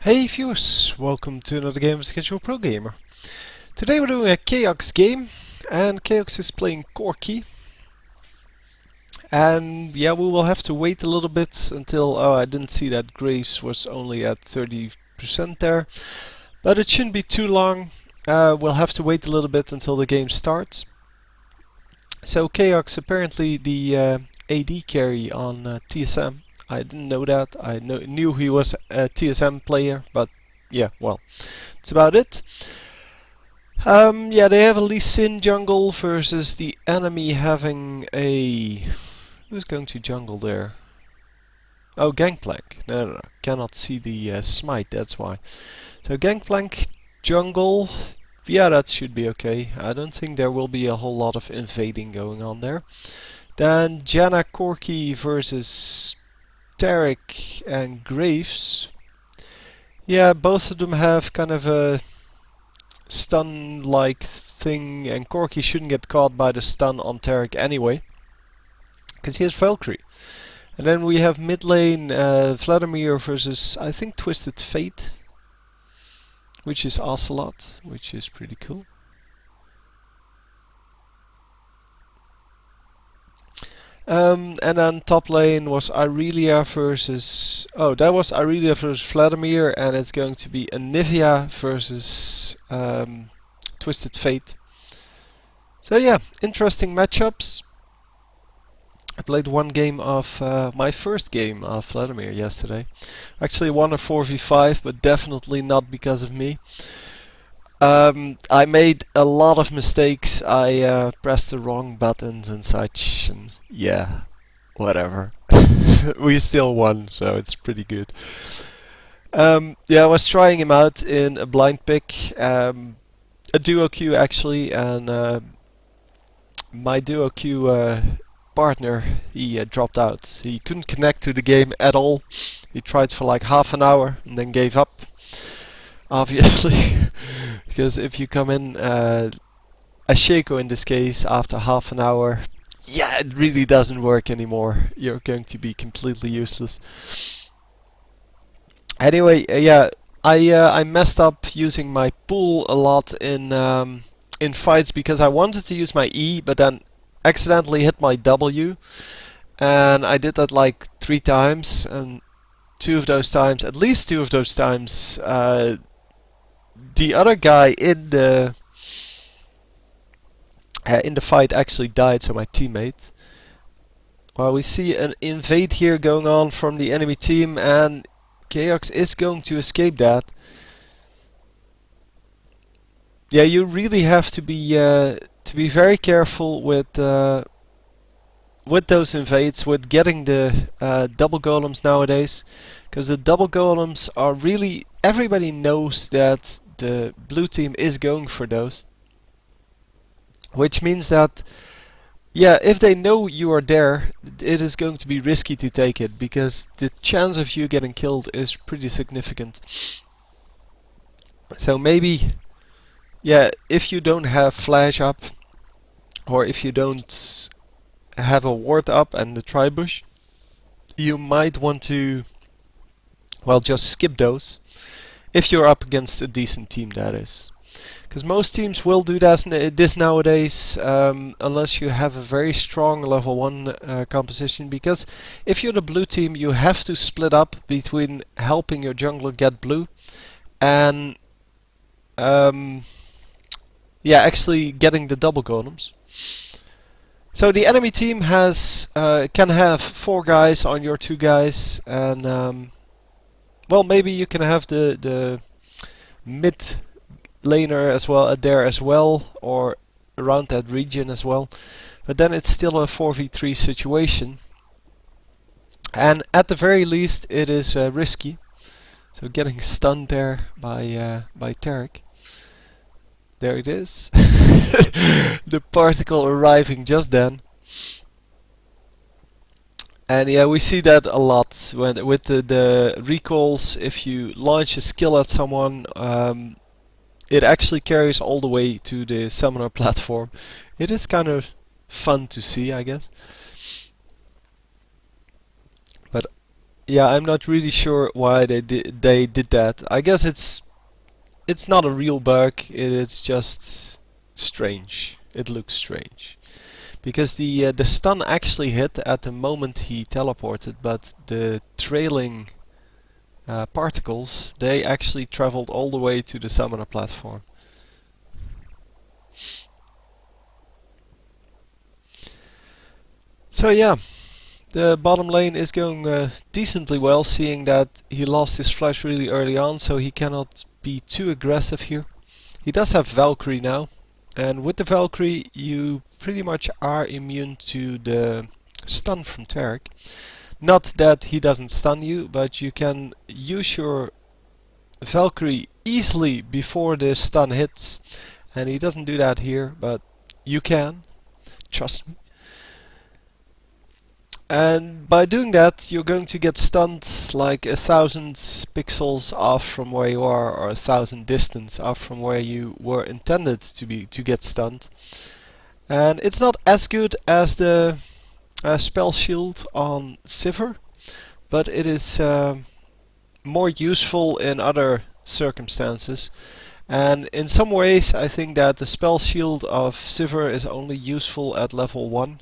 Hey viewers, welcome to another game of the Casual Pro Gamer. Today we're doing a Chaox game, and Chaox is playing Corki. And yeah, we will have to wait a little bit until... Oh, I didn't see that Graves was only at 30% there. But it shouldn't be too long. We'll have to wait a little bit until the game starts. So Chaox apparently the AD carry on TSM. I didn't know that. I knew he was a TSM player, but yeah, well, that's about it. Yeah, they have a Lee Sin jungle versus the enemy having a... Who's going to jungle there? Oh, Gangplank. No. Cannot see the smite, that's why. So Gangplank, jungle. Yeah, that should be okay. I don't think there will be a whole lot of invading going on there. Then Janna Corki versus Tarek and Graves. Yeah, both of them have kind of a stun-like thing, and Corki shouldn't get caught by the stun on Tarek anyway, because he has Valkyrie. And then we have mid lane Vladimir versus, I think, Twisted Fate, which is Ocelot, which is pretty cool. And then top lane was Irelia versus... Oh, that was Irelia versus Vladimir, and it's going to be Anivia versus Twisted Fate. So yeah, interesting matchups. I played one game of my first game of Vladimir yesterday. Actually won a 4v5, but definitely not because of me. I made a lot of mistakes. I pressed the wrong buttons and such, and yeah, whatever. We still won, so it's pretty good. Yeah, I was trying him out in a blind pick, a duo queue actually, and my duo queue partner, he dropped out. He couldn't connect to the game at all. He tried for like half an hour and then gave up, obviously. Because if you come in a Shaco in this case after half an hour, yeah, it really doesn't work anymore. You're going to be completely useless. Anyway, yeah, I messed up using my pool a lot in fights because I wanted to use my E, but then accidentally hit my W, and I did that like 3 times, and at least two of those times, the other guy in the fight actually died, so my teammate. Well, we see an invade here going on from the enemy team, and Chaox is going to escape that. Yeah, you really have to be very careful with those invades, with getting the double golems nowadays, because the double golems are really... Everybody knows that the blue team is going for those. Which means that, yeah, if they know you are there, it is going to be risky to take it, because the chance of you getting killed is pretty significant. So maybe, yeah, if you don't have flash up, or if you don't have a ward up and the tribush, you might want to, well, just skip those. If you're up against a decent team, that is. Because most teams will do this nowadays, unless you have a very strong level 1 composition. Because if you're the blue team, you have to split up between helping your jungler get blue and yeah, actually getting the double golems. So the enemy team has can have 4 guys on your 2 guys, and well, maybe you can have the mid laner as well there as well, or around that region as well, but then it's still a 4v3 situation, and at the very least it is risky. So getting stunned there by Tarek. There it is. The particle arriving just then. And yeah, we see that a lot when with the recalls. If you launch a skill at someone, it actually carries all the way to the summoner platform. It is kind of fun to see, I guess. But Yeah, I'm not really sure why they did that. I guess it's not a real bug. It is just strange. It looks strange because the stun actually hit at the moment he teleported, but the trailing particles they actually traveled all the way to the summoner platform. So yeah, the bottom lane is going decently well, seeing that he lost his flash really early on, so he cannot be too aggressive here. He does have Valkyrie now, and with the Valkyrie you pretty much are immune to the stun from Tarek. Not that he doesn't stun you, but you can use your Valkyrie easily before the stun hits, and he doesn't do that here, but you can, trust me. And by doing that, you're going to get stunned like 1,000 pixels off from where you are, or 1,000 distance off from where you were intended to get stunned. And it's not as good as the spell shield on Sivir, but it is more useful in other circumstances. And in some ways, I think that the spell shield of Sivir is only useful at level 1.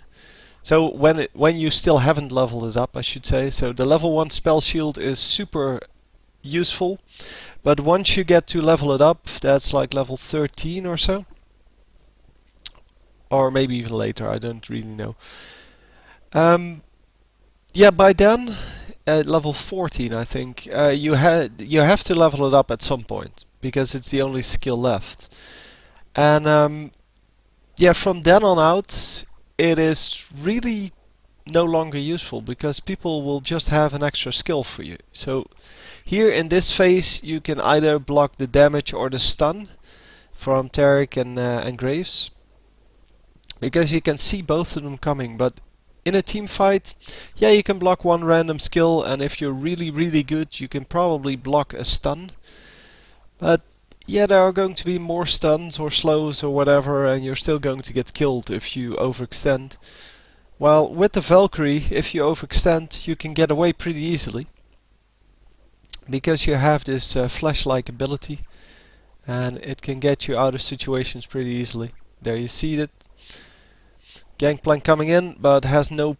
So when you still haven't leveled it up, I should say. So the level 1 spell shield is super useful, but once you get to level it up, that's like level 13 or so, or maybe even later. I don't really know. Yeah, by then, at level 14, I think you have to level it up at some point because it's the only skill left. And yeah, from then on out, it is really no longer useful because people will just have an extra skill for you. So here in this phase, you can either block the damage or the stun from Tarek and Graves, because you can see both of them coming. But in a team fight, yeah, you can block one random skill, and if you're really good, you can probably block a stun. But yeah, there are going to be more stuns or slows or whatever, and you're still going to get killed if you overextend. While with the Valkyrie, if you overextend, you can get away pretty easily, because you have this flash-like ability, and it can get you out of situations pretty easily. There you see it. Gangplank coming in, but has no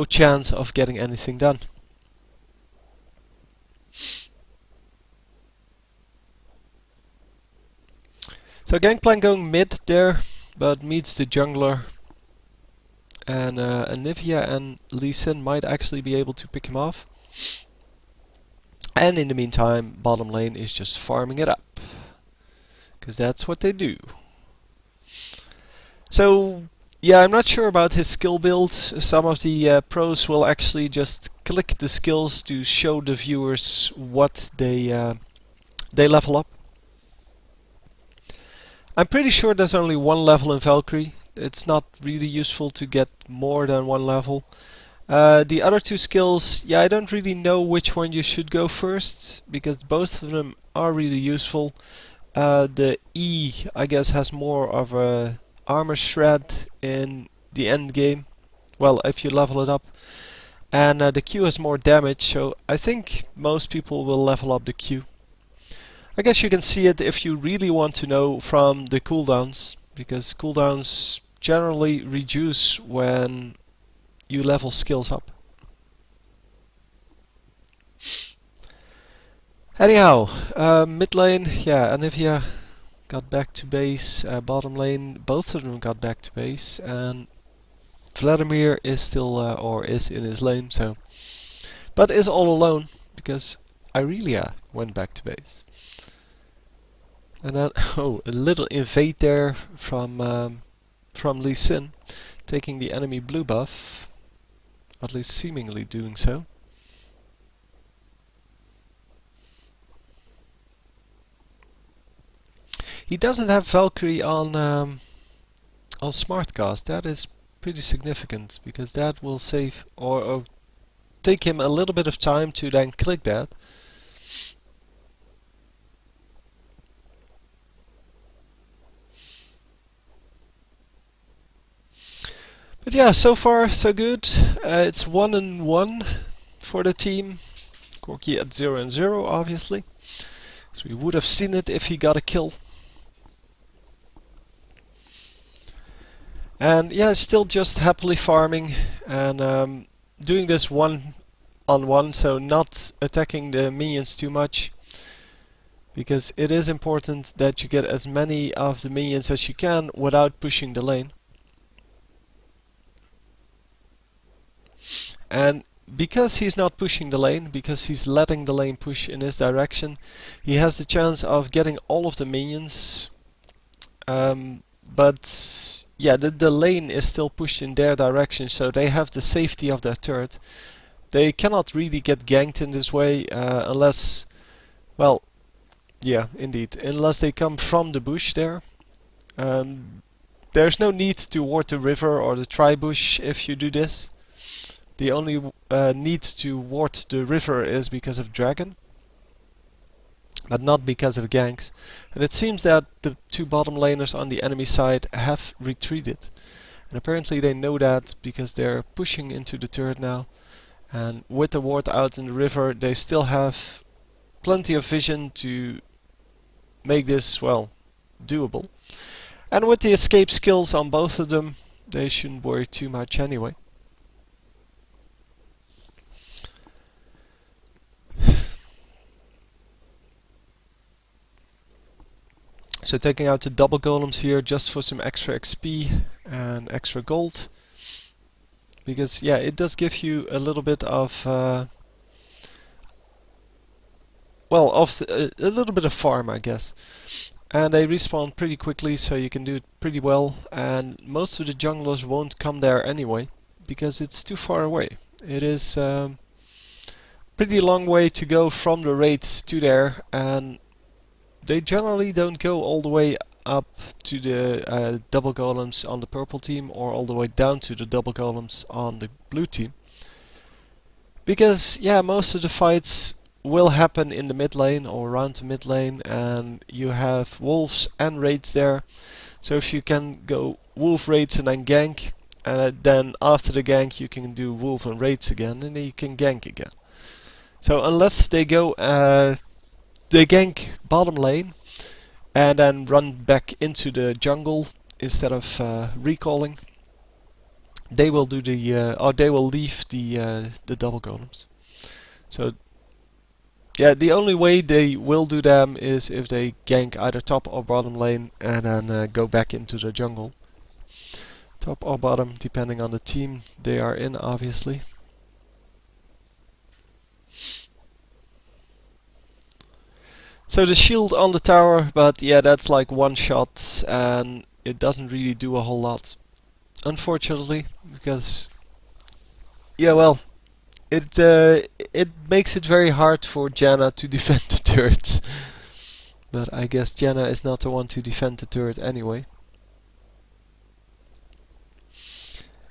chance of getting anything done. So Gangplank going mid there, but meets the jungler, and Anivia and Lee Sin might actually be able to pick him off. And in the meantime, bottom lane is just farming it up, because that's what they do. So yeah, I'm not sure about his skill build. Some of the pros will actually just click the skills to show the viewers what they level up. I'm pretty sure there's only one level in Valkyrie. It's not really useful to get more than one level. The other two skills, yeah, I don't really know which one you should go first, because both of them are really useful. The E, I guess, has more of a armor shred in the end game. Well, if you level it up. And the Q has more damage, so I think most people will level up the Q. I guess you can see it if you really want to know from the cooldowns, because cooldowns generally reduce when you level skills up. Anyhow, mid lane, yeah, Anivia got back to base. Bottom lane, both of them got back to base, and Vladimir is still or is in his lane, so, but is all alone because Irelia went back to base. And then oh, a little invade there from Lee Sin, taking the enemy blue buff, at least seemingly doing so. He doesn't have Valkyrie on Smartcast. That is pretty significant, because that will save or take him a little bit of time to then click that. But yeah, so far so good. It's 1-1 for the team. Corki at 0-0, obviously. So we would have seen it if he got a kill. And yeah, still just happily farming and doing this one-on-one, so not attacking the minions too much. Because it is important that you get as many of the minions as you can without pushing the lane. And because he's not pushing the lane, because he's letting the lane push in his direction, he has the chance of getting all of the minions. But yeah, the lane is still pushed in their direction, so they have the safety of their turret. They cannot really get ganked in this way unless, well, yeah, indeed, unless they come from the bush there. There's no need to ward the river or the tri-bush if you do this. The only need to ward the river is because of dragon, but not because of ganks. And it seems that the two bottom laners on the enemy side have retreated. And apparently they know that because they're pushing into the turret now. And with the ward out in the river, they still have plenty of vision to make this, well, doable. And with the escape skills on both of them, they shouldn't worry too much anyway. So taking out the double golems here just for some extra XP and extra gold. Because yeah, it does give you a little bit of a little bit of farm, I guess. And they respawn pretty quickly, so you can do it pretty well. And most of the junglers won't come there anyway, because it's too far away. It is pretty long way to go from the raids to there, and they generally don't go all the way up to the double golems on the purple team or all the way down to the double golems on the blue team. Because yeah, most of the fights will happen in the mid lane or around the mid lane, and you have wolves and raids there. So if you can go wolf raids and then gank, and then after the gank you can do wolf and raids again, and then you can gank again. So unless they go they gank bottom lane and then run back into the jungle instead of recalling, they will do the or they will leave the double golems. So yeah, the only way they will do them is if they gank either top or bottom lane and then go back into the jungle. Top or bottom, depending on the team they are in, obviously. So the shield on the tower, but yeah, that's like one shot and it doesn't really do a whole lot. Unfortunately, because yeah, well, it makes it very hard for Janna to defend the turret. But I guess Janna is not the one to defend the turret anyway.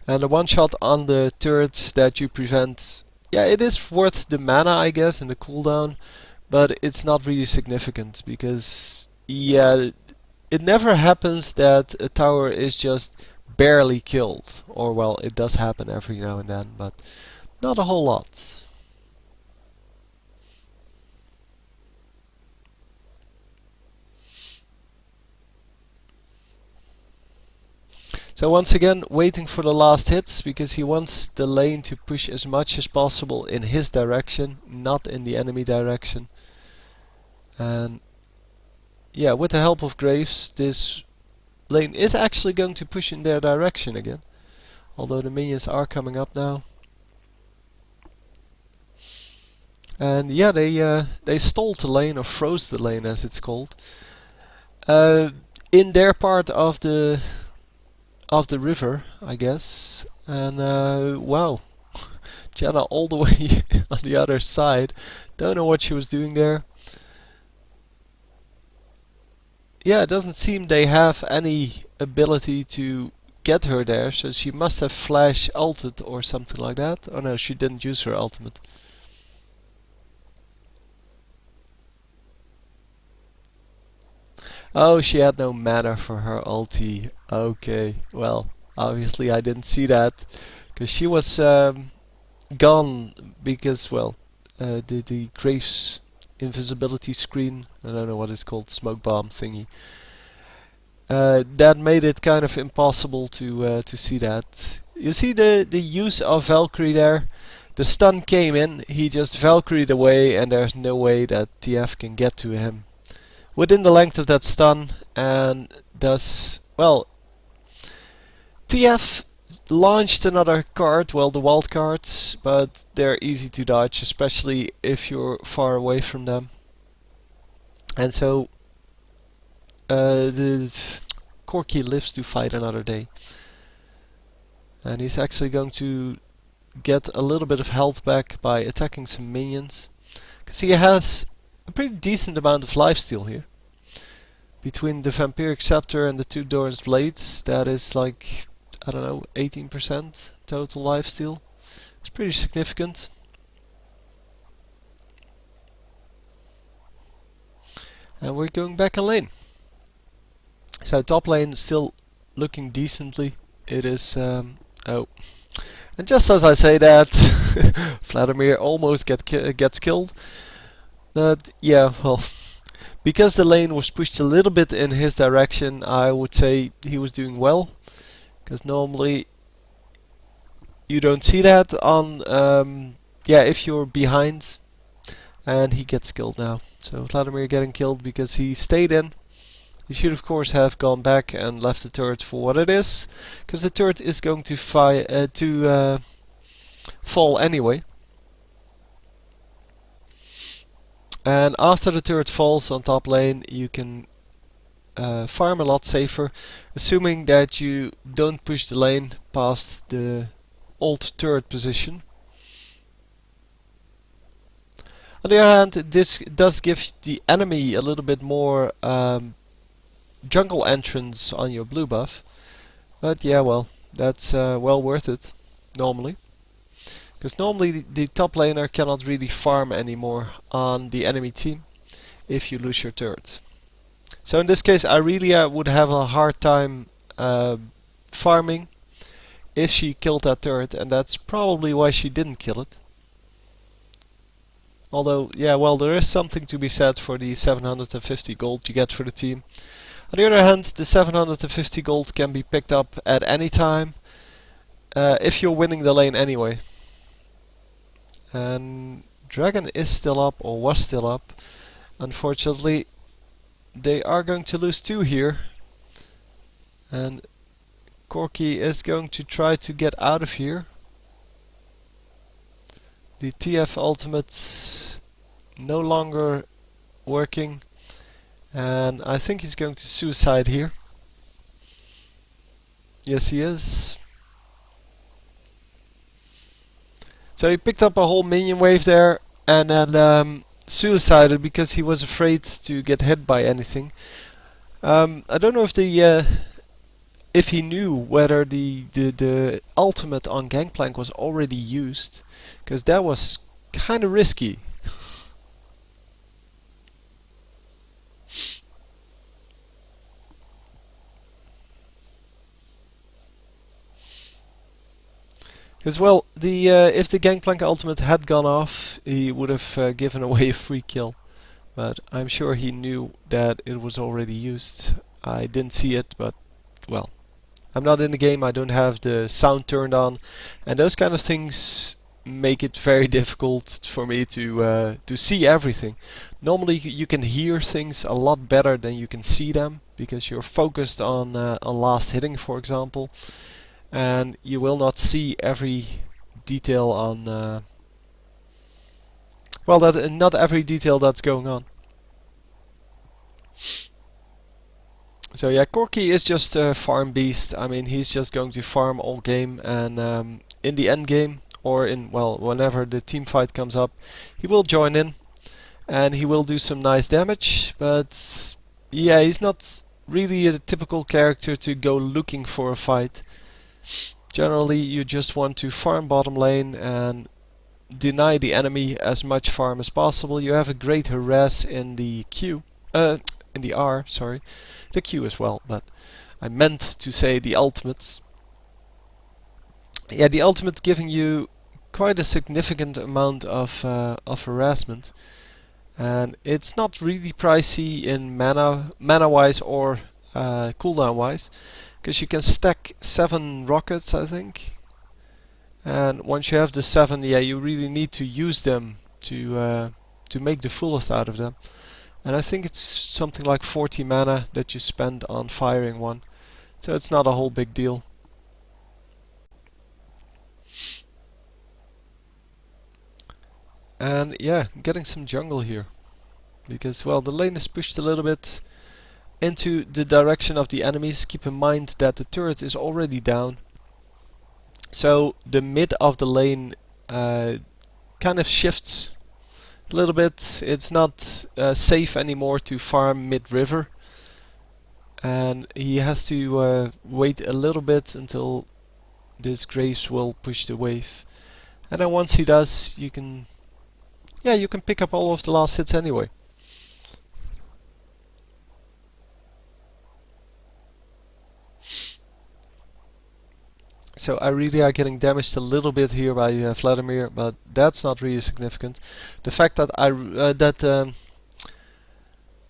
And the one shot on the turrets that you prevent, yeah, it is worth the mana, I guess, and the cooldown. But it's not really significant because, yeah, it never happens that a tower is just barely killed. Or, well, it does happen every now and then, but not a whole lot. So once again, waiting for the last hits, because he wants the lane to push as much as possible in his direction, not in the enemy direction. And yeah, with the help of Graves, this lane is actually going to push in their direction again. Although the minions are coming up now. And yeah, they stalled the lane, or froze the lane as it's called, in their part of the river, I guess. And wow, Janna all the way on the other side. Don't know what she was doing there. Yeah, it doesn't seem they have any ability to get her there, so she must have flash ulted or something like that. Oh no, she didn't use her ultimate. Oh, she had no mana for her ulti. Okay, well, obviously I didn't see that, because she was gone because, well, the Graves invisibility screen, I don't know what it's called, smoke bomb thingy, that made it kind of impossible to see that. You see the use of Valkyrie there? The stun came in, he just Valkyried away, and there's no way that TF can get to him within the length of that stun, and thus, well, TF launched another card, well, the wild cards, but they're easy to dodge, especially if you're far away from them. And so the Corki lives to fight another day. And he's actually going to get a little bit of health back by attacking some minions. Because he has a pretty decent amount of lifesteal here. Between the Vampiric Scepter and the two Doran's Blades, that is like, I don't know, 18% total lifesteal. It's pretty significant. And we're going back in lane. So top lane still looking decently. It is, oh. And just as I say that, Vladimir almost gets killed. But yeah, well, because the lane was pushed a little bit in his direction, I would say he was doing well. Because normally you don't see that on, yeah, if you're behind. And he gets killed now. So Vladimir getting killed because he stayed in. He should of course have gone back and left the turret for what it is. Because the turret is going to fall anyway. And after the turret falls on top lane, you can farm a lot safer, assuming that you don't push the lane past the old turret position. On the other hand, this does give the enemy a little bit more jungle entrance on your blue buff. But yeah, well, that's well worth it, normally. Because normally the top laner cannot really farm anymore on the enemy team if you lose your turret. So in this case, Irelia would have a hard time farming if she killed that turret, and that's probably why she didn't kill it. Although, yeah, well, there is something to be said for the 750 gold you get for the team. On the other hand, the 750 gold can be picked up at any time if you're winning the lane anyway. And Dragon is still up, or was still up. Unfortunately, they are going to lose 2 here. And Corki is going to try to get out of here. The TF ultimate no longer working. And I think he's going to suicide here. Yes, he is. So he picked up a whole minion wave there and then suicided because he was afraid to get hit by anything. I don't know if he knew whether the ultimate on Gangplank was already used, because that was kind of risky. Because, well, if the Gangplank ultimate had gone off, he would have given away a free kill. But I'm sure he knew that it was already used. I didn't see it, but, well, I'm not in the game, I don't have the sound turned on. And those kind of things make it very difficult for me to see everything. Normally you can hear things a lot better than you can see them, because you're focused on last hitting, for example. And you will not see every detail on well, not every detail that's going on. So yeah, Corki is just a farm beast. I mean, he's just going to farm all game, and in the end game, or in, well, whenever the team fight comes up, he will join in and he will do some nice damage. But yeah, he's not really a typical character to go looking for a fight. Generally, you just want to farm bottom lane and deny the enemy as much farm as possible. You have a great harass in the Q, in the R, sorry, the Q as well, but I meant to say the ultimates. Yeah, the ultimate giving you quite a significant amount of harassment, and it's not really pricey in mana wise or cooldown wise, because you can stack 7 rockets, I think. And once you have the 7, yeah, you really need to use them to make the fullest out of them. And I think it's something like 40 mana that you spend on firing one. So it's not a whole big deal. And yeah, getting some jungle here. Because, well, the lane is pushed a little bit into the direction of the enemies. Keep in mind that the turret is already down. So the mid of the lane kind of shifts a little bit. It's not safe anymore to farm mid-river. And he has to wait a little bit until this Graves will push the wave. And then once he does, you can pick up all of the last hits anyway. So Irelia getting damaged a little bit here by Vladimir, but that's not really significant. The fact that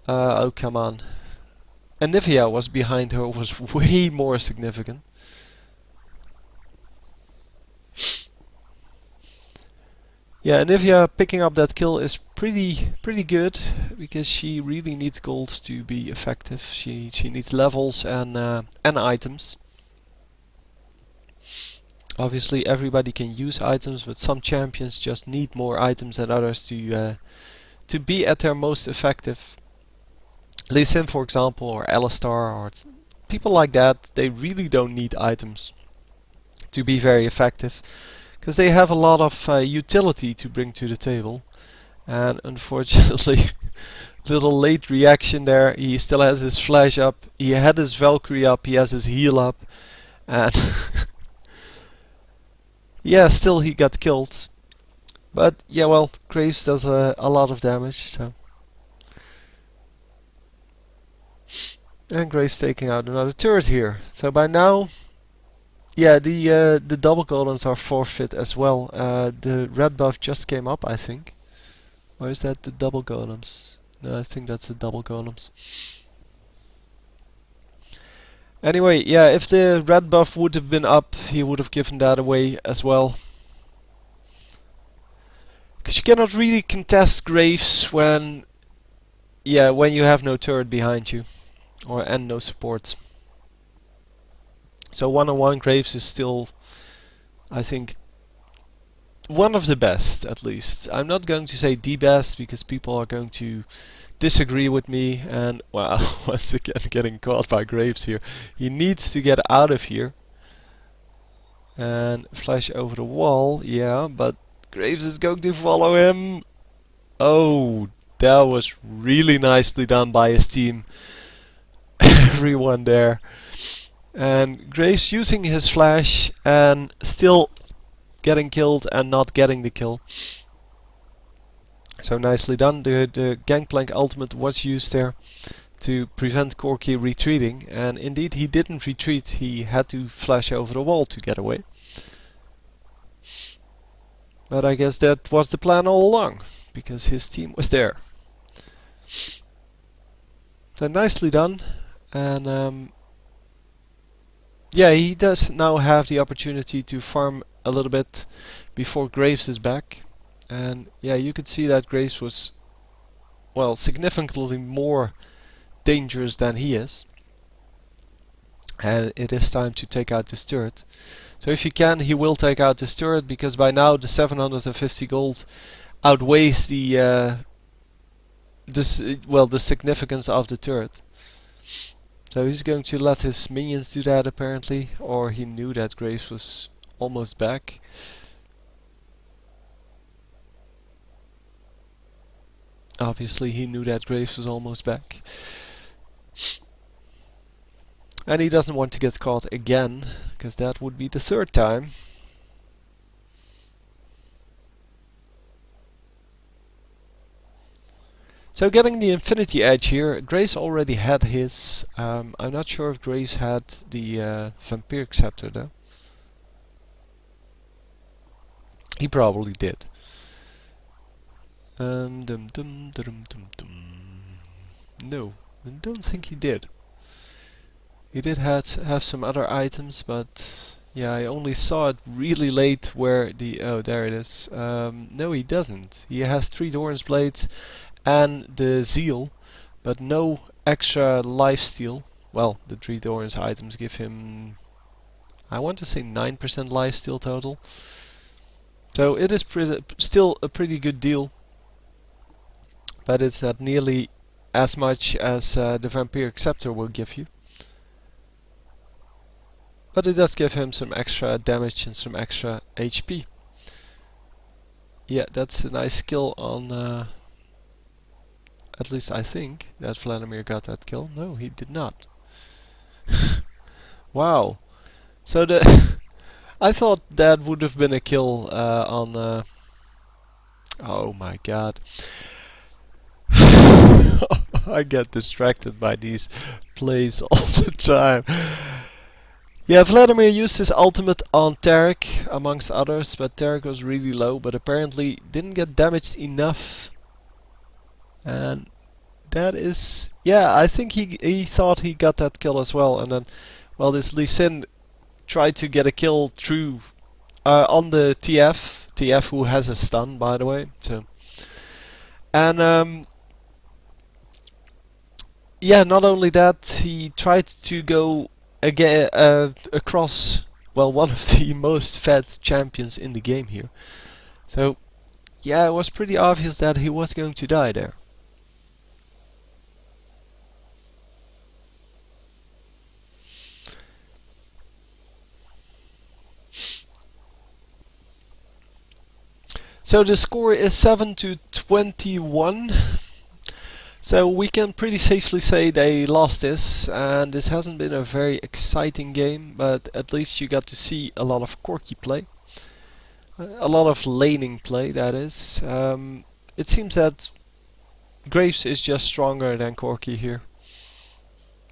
oh come on, Anivia was behind her was way more significant. Yeah, Anivia picking up that kill is pretty good, because she really needs golds to be effective. She needs levels and items. Obviously everybody can use items, but some champions just need more items than others to be at their most effective. Lee Sin, for example, or Alistar, or people like that, they really don't need items to be very effective, because they have a lot of utility to bring to the table. And unfortunately, little late reaction there. He still has his flash up, he had his Valkyrie up, he has his heal up, and yeah, still he got killed. But yeah, well, Graves does a lot of damage, so. And Graves taking out another turret here. So by now, yeah, the double golems are forfeit as well. The red buff just came up, I think. Or is that the double golems? No, I think that's the double golems. Anyway, yeah, if the red buff would have been up, he would have given that away as well. Because you cannot really contest Graves when you have no turret behind you, and no support. So one-on-one Graves is still, I think, one of the best, at least. I'm not going to say the best, because people are going to disagree with me, and well, once again getting caught by Graves here. He needs to get out of here. And flash over the wall, yeah, but Graves is going to follow him. Oh, that was really nicely done by his team. Everyone there. And Graves using his flash and still getting killed and not getting the kill. So nicely done. The Gangplank ultimate was used there to prevent Corki retreating, and indeed he didn't retreat, he had to flash over the wall to get away. But I guess that was the plan all along, because his team was there. So nicely done, and yeah, he does now have the opportunity to farm a little bit before Graves is back. And yeah, you could see that Graves was, well, significantly more dangerous than he is. And it is time to take out this turret. So if he can, he will take out this turret, because by now the 750 gold outweighs the significance of the turret. So he's going to let his minions do that, apparently, or he knew that Graves was almost back. Obviously he knew that Graves was almost back. And he doesn't want to get caught again, because that would be the third time. So getting the Infinity Edge here, Graves already had his. I'm not sure if Graves had the Vampiric Scepter though. He probably did. Dum dum dum dum dum. No, I don't think he did. He did have some other items, but yeah, I only saw it really late where the... Oh, there it is. No, he doesn't. He has 3 Doran's Blades and the Zeal, but no extra lifesteal. Well, the 3 Doran's items give him, I want to say 9% lifesteal total. So it is still a pretty good deal, but it's not nearly as much as the Vampiric Scepter will give you. But it does give him some extra damage and some extra HP. Yeah, that's a nice kill on... at least I think that Vladimir got that kill. No, he did not. Wow. So the... I thought that would have been a kill on... oh my god. I get distracted by these plays all the time. Yeah, Vladimir used his ultimate on Tarek, amongst others, but Tarek was really low, but apparently didn't get damaged enough. And that is... yeah, I think he thought he got that kill as well, and then, well, this Lee Sin tried to get a kill through on the TF who has a stun, by the way. So, and yeah, not only that, he tried to go again across, well, one of the most fed champions in the game here. So yeah, it was pretty obvious that he was going to die there. So the score is 7-21. So we can pretty safely say they lost this, and this hasn't been a very exciting game, but at least you got to see a lot of Corki play. A lot of laning play, that is. It seems that Graves is just stronger than Corki here.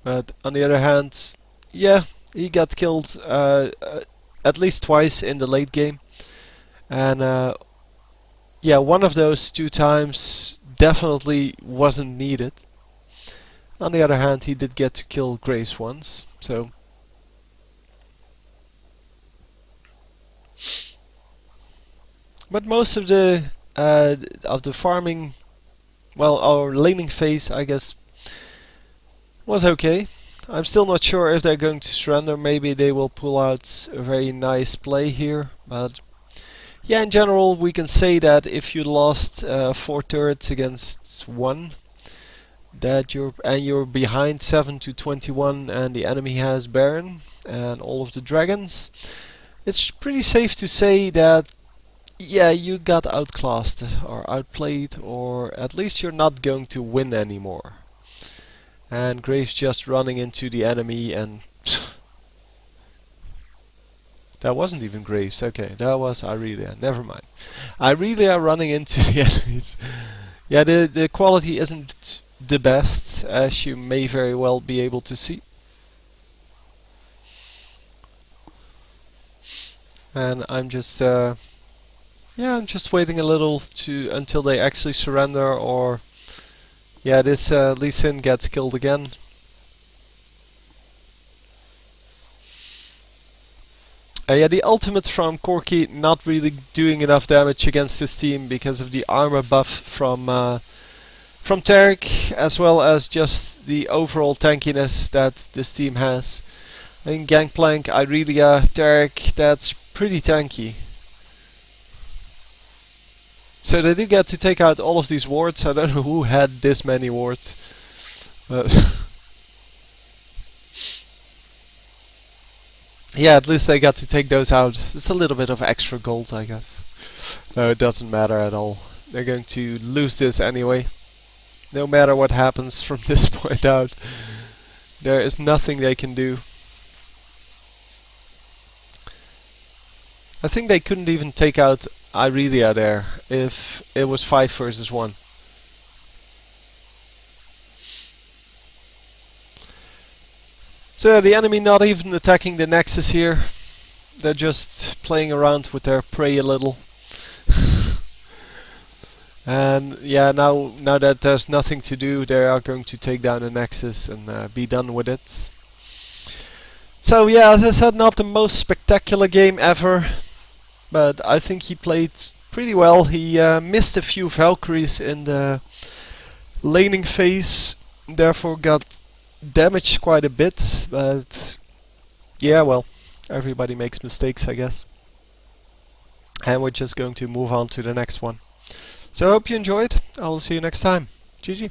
But on the other hand, yeah, he got killed at least twice in the late game. And yeah, one of those 2 times definitely wasn't needed. On the other hand, he did get to kill Graves once, so... But most of the farming, well, our laning phase, I guess, was okay. I'm still not sure if they're going to surrender. Maybe they will pull out a very nice play here, but yeah, in general, we can say that if you lost 4 turrets against 1, that you're behind 7-21, and the enemy has Baron and all of the dragons, it's pretty safe to say that yeah, you got outclassed or outplayed, or at least you're not going to win anymore. And Graves just running into the enemy, and that wasn't even Graves. Okay, that was Irelia. Never mind. Irelia running into the enemies. Yeah, the quality isn't the best, as you may very well be able to see. And I'm just yeah, I'm just waiting a little until they actually surrender, or yeah, this Lee Sin gets killed again. Yeah, the ultimate from Corki not really doing enough damage against this team because of the armor buff from Tarek, as well as just the overall tankiness that this team has. I think Gangplank, Irelia, Tarek, that's pretty tanky. So they do get to take out all of these wards. I don't know who had this many wards. Yeah, at least they got to take those out. It's a little bit of extra gold, I guess. No, it doesn't matter at all. They're going to lose this anyway. No matter what happens from this point out. There is nothing they can do. I think they couldn't even take out Irelia there if it was 5 versus 1. So the enemy not even attacking the Nexus here. They're just playing around with their prey a little. And yeah, now that there's nothing to do, they are going to take down the Nexus and be done with it. So yeah, as I said, not the most spectacular game ever, but I think he played pretty well. He missed a few Valkyries in the laning phase, therefore got damaged quite a bit, but yeah, well, everybody makes mistakes, I guess. And we're just going to move on to the next one. So I hope you enjoyed. I'll see you next time. GG.